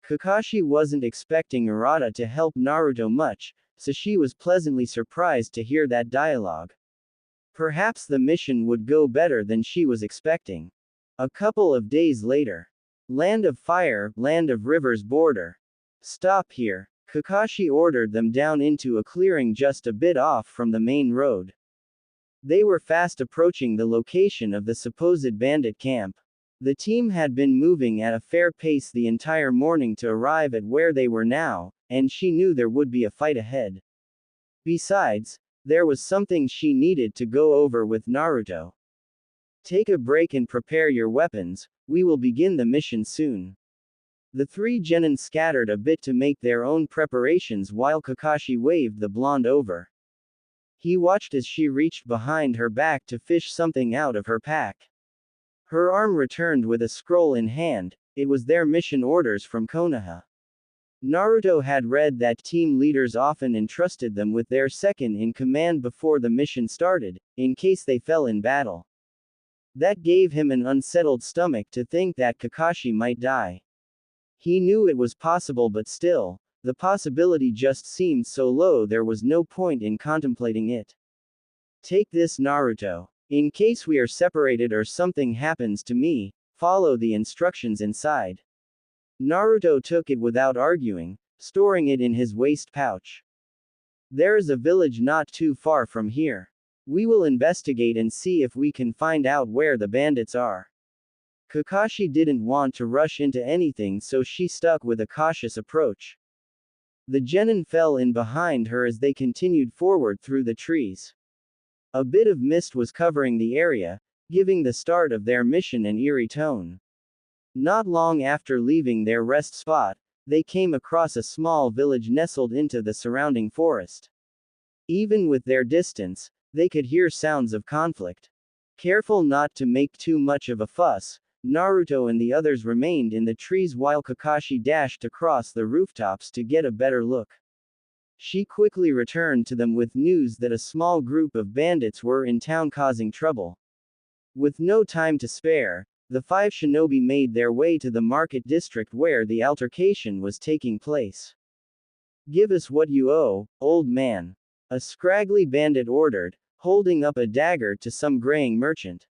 Kakashi wasn't expecting Urata to help Naruto much, so she was pleasantly surprised to hear that dialogue. Perhaps the mission would go better than she was expecting. A couple of days later. Land of Fire, Land of Rivers border. Stop here. Kakashi ordered them down into a clearing just a bit off from the main road. They were fast approaching the location of the supposed bandit camp. The team had been moving at a fair pace the entire morning to arrive at where they were now, and she knew there would be a fight ahead. Besides, there was something she needed to go over with Naruto. Take a break and prepare your weapons, we will begin the mission soon. The three genin scattered a bit to make their own preparations while Kakashi waved the blonde over. He watched as she reached behind her back to fish something out of her pack. Her arm returned with a scroll in hand. It was their mission orders from Konoha. Naruto had read that team leaders often entrusted them with their second-in-command before the mission started, in case they fell in battle. That gave him an unsettled stomach to think that Kakashi might die. He knew it was possible, but still, the possibility just seemed so low there was no point in contemplating it. Take this, Naruto. In case we are separated or something happens to me, follow the instructions inside. Naruto took it without arguing, storing it in his waist pouch. There is a village not too far from here. We will investigate and see if we can find out where the bandits are. Kakashi didn't want to rush into anything, so she stuck with a cautious approach. The genin fell in behind her as they continued forward through the trees. A bit of mist was covering the area, giving the start of their mission an eerie tone. Not long after leaving their rest spot, they came across a small village nestled into the surrounding forest. Even with their distance, they could hear sounds of conflict. Careful not to make too much of a fuss, Naruto and the others remained in the trees while Kakashi dashed across the rooftops to get a better look. She quickly returned to them with news that a small group of bandits were in town causing trouble. With no time to spare, the five shinobi made their way to the market district where the altercation was taking place. "Give us what you owe, old man," a scraggly bandit ordered, holding up a dagger to some graying merchant.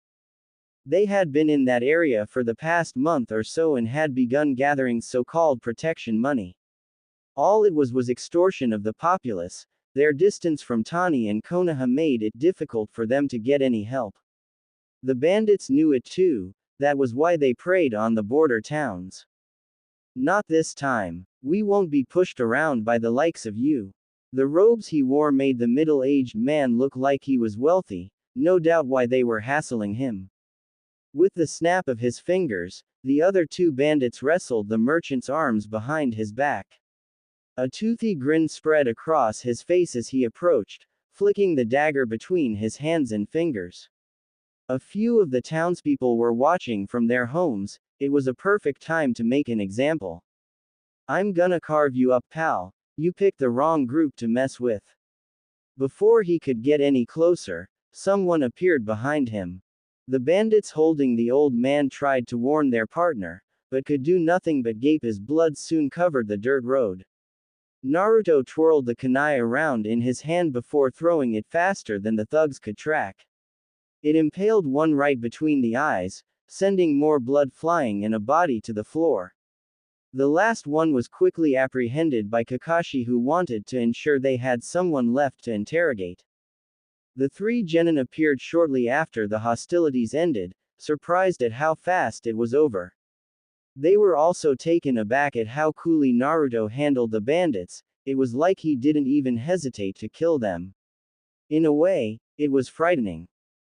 They had been in that area for the past month or so and had begun gathering so-called protection money. All it was extortion of the populace. Their distance from Tani and Konoha made it difficult for them to get any help. The bandits knew it too, that was why they preyed on the border towns. "Not this time. We won't be pushed around by the likes of you." The robes he wore made the middle-aged man look like he was wealthy, no doubt why they were hassling him. With the snap of his fingers, the other two bandits wrestled the merchant's arms behind his back. A toothy grin spread across his face as he approached, flicking the dagger between his hands and fingers. A few of the townspeople were watching from their homes. It was a perfect time to make an example. "I'm gonna carve you up, pal. You picked the wrong group to mess with." Before he could get any closer, someone appeared behind him. The bandits holding the old man tried to warn their partner, but could do nothing but gape as blood soon covered the dirt road. Naruto twirled the kunai around in his hand before throwing it faster than the thugs could track. It impaled one right between the eyes, sending more blood flying and a body to the floor. The last one was quickly apprehended by Kakashi, who wanted to ensure they had someone left to interrogate. The three genin appeared shortly after the hostilities ended, surprised at how fast it was over. They were also taken aback at how coolly Naruto handled the bandits. It was like he didn't even hesitate to kill them. In a way, it was frightening.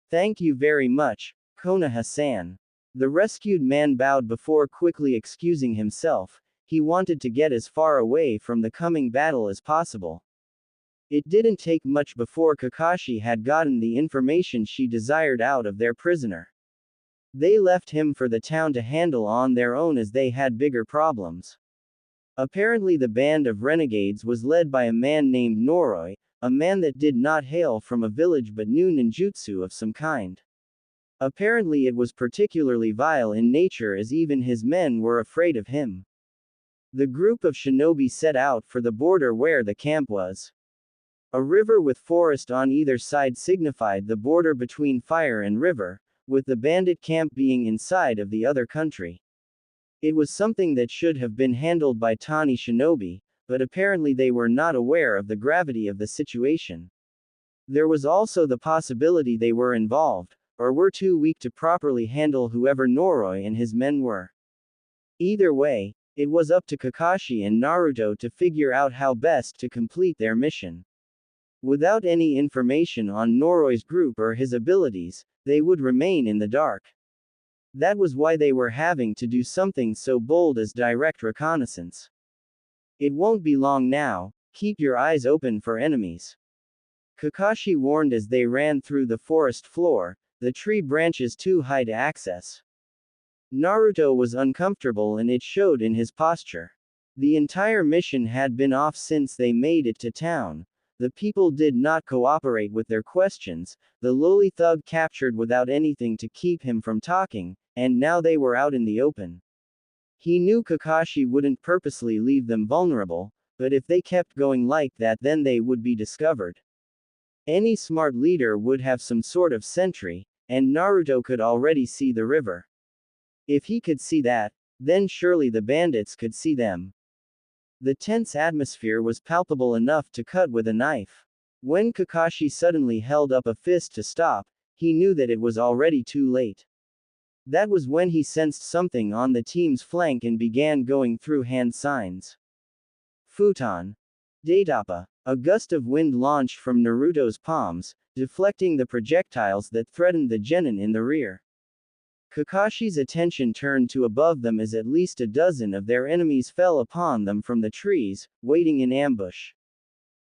"Thank you very much, Konoha-san." The rescued man bowed before quickly excusing himself. He wanted to get as far away from the coming battle as possible. It didn't take much before Kakashi had gotten the information she desired out of their prisoner. They left him for the town to handle on their own as they had bigger problems. Apparently the band of renegades was led by a man named Noroi, a man that did not hail from a village but knew ninjutsu of some kind. Apparently it was particularly vile in nature as even his men were afraid of him. The group of shinobi set out for the border where the camp was. A river with forest on either side signified the border between fire and river, with the bandit camp being inside of the other country. It was something that should have been handled by Tani shinobi, but apparently they were not aware of the gravity of the situation. There was also the possibility they were involved, or were too weak to properly handle whoever Noroi and his men were. Either way, it was up to Kakashi and Naruto to figure out how best to complete their mission. Without any information on Noroi's group or his abilities, they would remain in the dark. That was why they were having to do something so bold as direct reconnaissance. "It won't be long now, keep your eyes open for enemies," Kakashi warned as they ran through the forest floor, the tree branches too high to access. Naruto was uncomfortable and it showed in his posture. The entire mission had been off since they made it to town. The people did not cooperate with their questions, the lowly thug captured without anything to keep him from talking, and now they were out in the open. He knew Kakashi wouldn't purposely leave them vulnerable, but if they kept going like that then they would be discovered. Any smart leader would have some sort of sentry, and Naruto could already see the river. If he could see that, then surely the bandits could see them. The tense atmosphere was palpable enough to cut with a knife. When Kakashi suddenly held up a fist to stop, he knew that it was already too late. That was when he sensed something on the team's flank and began going through hand signs. Futon. Datapa. A gust of wind launched from Naruto's palms, deflecting the projectiles that threatened the genin in the rear. Kakashi's attention turned to above them as at least a dozen of their enemies fell upon them from the trees, waiting in ambush.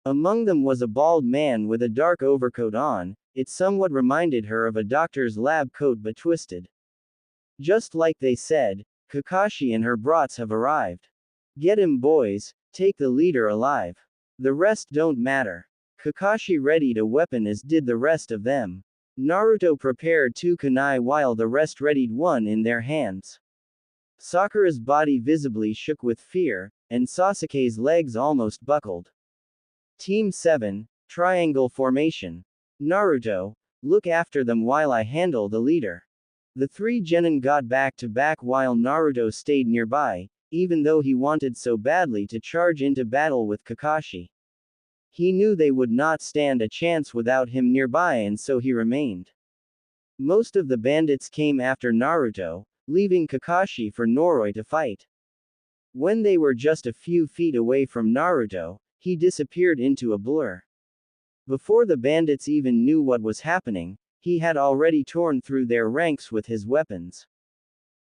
Among them was a bald man with a dark overcoat on. It somewhat reminded her of a doctor's lab coat but twisted. Just like they said, Kakashi and her brats have arrived. Get him, boys, take the leader alive. The rest don't matter. Kakashi readied a weapon as did the rest of them. Naruto prepared 2 kunai while the rest readied one in their hands. Sakura's body visibly shook with fear, and Sasuke's legs almost buckled. Team 7, Triangle Formation. Naruto, look after them while I handle the leader. The 3 genin got back to back while Naruto stayed nearby, even though he wanted so badly to charge into battle with Kakashi. He knew they would not stand a chance without him nearby and so he remained. Most of the bandits came after Naruto, leaving Kakashi for Noroi to fight. When they were just a few feet away from Naruto, he disappeared into a blur. Before the bandits even knew what was happening, he had already torn through their ranks with his weapons.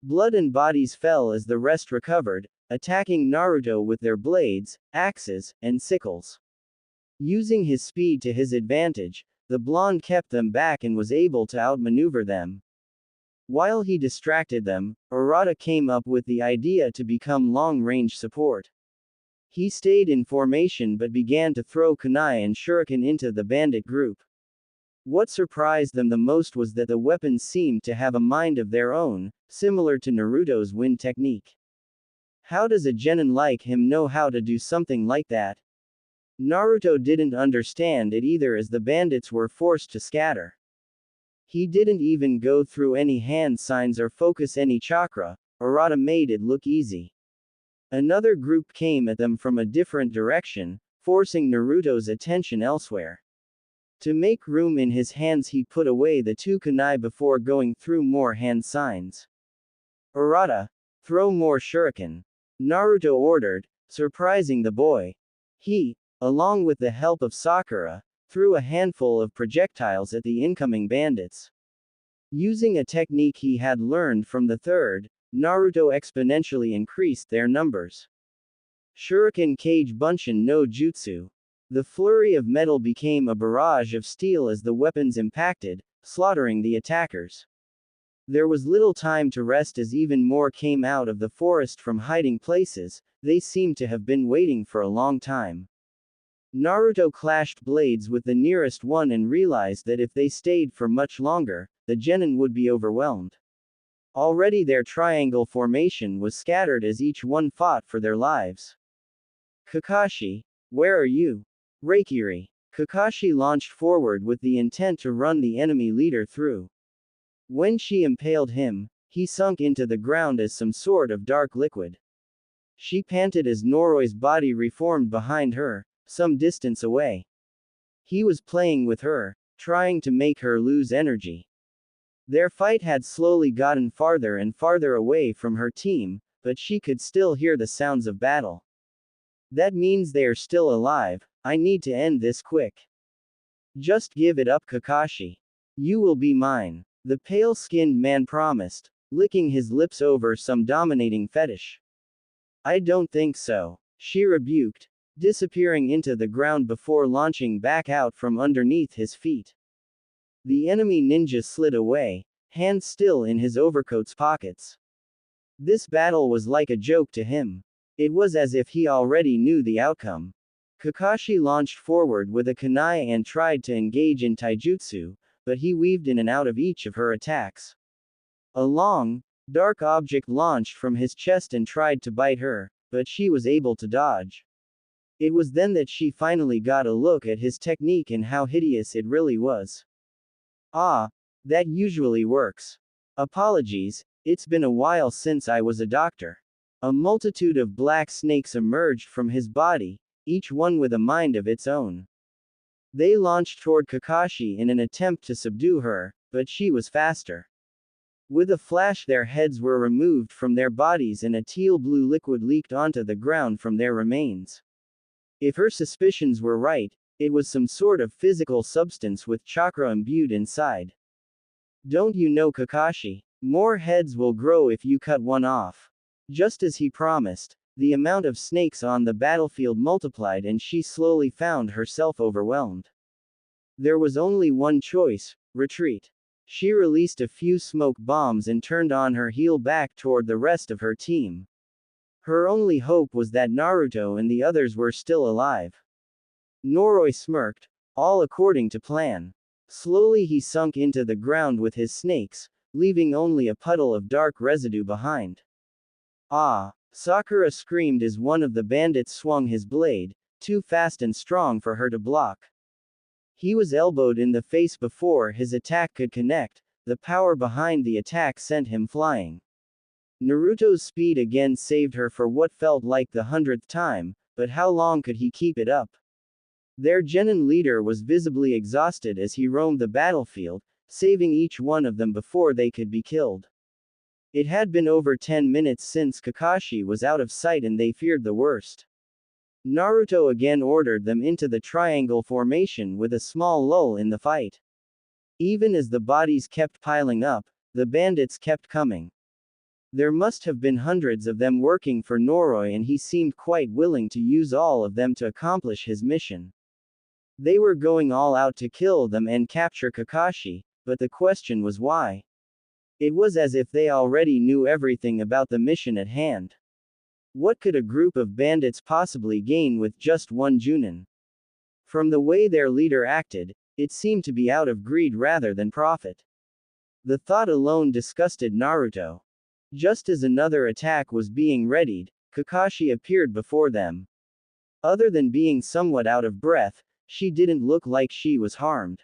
Blood and bodies fell as the rest recovered, attacking Naruto with their blades, axes, and sickles. Using his speed to his advantage, the blonde kept them back and was able to outmaneuver them. While he distracted them, Urata came up with the idea to become long-range support. He stayed in formation but began to throw kunai and shuriken into the bandit group. What surprised them the most was that the weapons seemed to have a mind of their own, similar to Naruto's wind technique. How does a genin like him know how to do something like that? Naruto didn't understand it either as the bandits were forced to scatter. He didn't even go through any hand signs or focus any chakra. Urata made it look easy. Another group came at them from a different direction, forcing Naruto's attention elsewhere. To make room in his hands he put away the 2 kunai before going through more hand signs. Urata, throw more shuriken. Naruto ordered, surprising the boy. He, along with the help of Sakura, threw a handful of projectiles at the incoming bandits. Using a technique he had learned from the third, Naruto exponentially increased their numbers. Shuriken Kage Bunshin no Jutsu. The flurry of metal became a barrage of steel as the weapons impacted, slaughtering the attackers. There was little time to rest as even more came out of the forest from hiding places. They seemed to have been waiting for a long time. Naruto clashed blades with the nearest one and realized that if they stayed for much longer, the genin would be overwhelmed. Already their triangle formation was scattered as each one fought for their lives. Kakashi, where are you? Reikiri. Kakashi launched forward with the intent to run the enemy leader through. When she impaled him, he sunk into the ground as some sort of dark liquid. She panted as Noroi's body reformed behind her, some distance away. He was playing with her, trying to make her lose energy. Their fight had slowly gotten farther and farther away from her team, but she could still hear the sounds of battle. That means they are still alive. I need to end this quick. Just give it up, Kakashi. You will be mine. The pale-skinned man promised, licking his lips over some dominating fetish. I don't think so, she rebuked, disappearing into the ground before launching back out from underneath his feet. The enemy ninja slid away, hands still in his overcoat's pockets. This battle was like a joke to him. It was as if he already knew the outcome. Kakashi launched forward with a kunai and tried to engage in taijutsu, but he weaved in and out of each of her attacks. A long, dark object launched from his chest and tried to bite her, but she was able to dodge. It was then that she finally got a look at his technique and how hideous it really was. Ah, that usually works. Apologies, it's been a while since I was a doctor. A multitude of black snakes emerged from his body, each one with a mind of its own. They launched toward Kakashi in an attempt to subdue her, but she was faster. With a flash their heads were removed from their bodies and a teal-blue liquid leaked onto the ground from their remains. If her suspicions were right, It was some sort of physical substance with chakra imbued inside. Don't you know, Kakashi? More heads will grow if you cut one off. Just as he promised, the amount of snakes on the battlefield multiplied and she slowly found herself overwhelmed. There was only one choice: retreat. She released a few smoke bombs and turned on her heel back toward the rest of her team. Her only hope was that Naruto and the others were still alive. Noroi smirked, all according to plan. Slowly he sunk into the ground with his snakes, leaving only a puddle of dark residue behind. Ah! Sakura screamed as one of the bandits swung his blade, too fast and strong for her to block. He was elbowed in the face before his attack could connect. The power behind the attack sent him flying. Naruto's speed again saved her for what felt like the 100th time, but how long could he keep it up? Their genin leader was visibly exhausted as he roamed the battlefield, saving each one of them before they could be killed. It had been over 10 minutes since Kakashi was out of sight and they feared the worst. Naruto again ordered them into the triangle formation with a small lull in the fight. Even as the bodies kept piling up, the bandits kept coming. There must have been hundreds of them working for Noroi and he seemed quite willing to use all of them to accomplish his mission. They were going all out to kill them and capture Kakashi, but the question was why? It was as if they already knew everything about the mission at hand. What could a group of bandits possibly gain with just one Junin? From the way their leader acted, it seemed to be out of greed rather than profit. The thought alone disgusted Naruto. Just as another attack was being readied, Kakashi appeared before them. Other than being somewhat out of breath, she didn't look like she was harmed.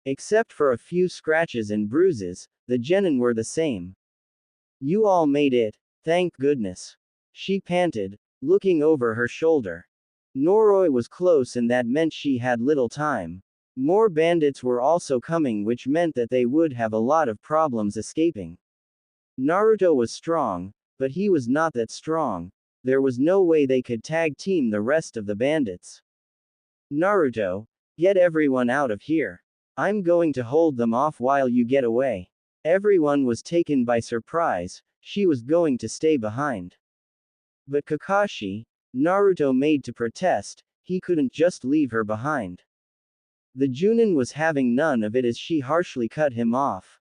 Except for a few scratches and bruises, the genin were the same. You all made it, thank goodness. She panted, looking over her shoulder. Noroi was close and that meant she had little time. More bandits were also coming, which meant that they would have a lot of problems escaping. Naruto was strong, but he was not that strong. There was no way they could tag team the rest of the bandits. Naruto, get everyone out of here. I'm going to hold them off while you get away. Everyone was taken by surprise. She was going to stay behind. But Kakashi, Naruto made to protest, he couldn't just leave her behind. The Junin was having none of it as she harshly cut him off.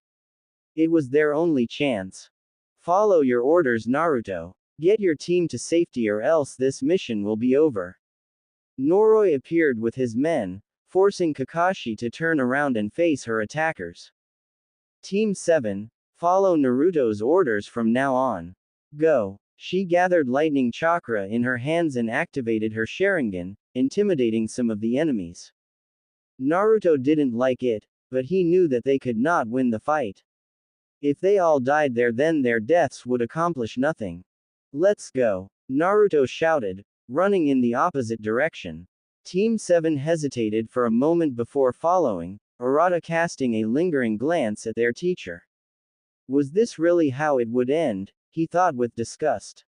It was their only chance. Follow your orders, Naruto. Get your team to safety or else this mission will be over. Noroi appeared with his men, forcing Kakashi to turn around and face her attackers. Team 7, follow Naruto's orders from now on. Go. She gathered lightning chakra in her hands and activated her Sharingan, intimidating some of the enemies. Naruto didn't like it, but he knew that they could not win the fight. If they all died there, then their deaths would accomplish nothing. Let's go. Naruto shouted, running in the opposite direction. Team 7 hesitated for a moment before following, Arata casting a lingering glance at their teacher. Was this really how it would end? He thought with disgust.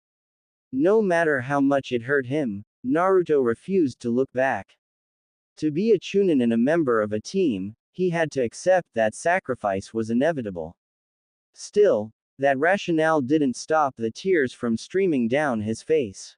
No matter how much it hurt him, Naruto refused to look back. To be a Chunin and a member of a team, he had to accept that sacrifice was inevitable. Still, that rationale didn't stop the tears from streaming down his face.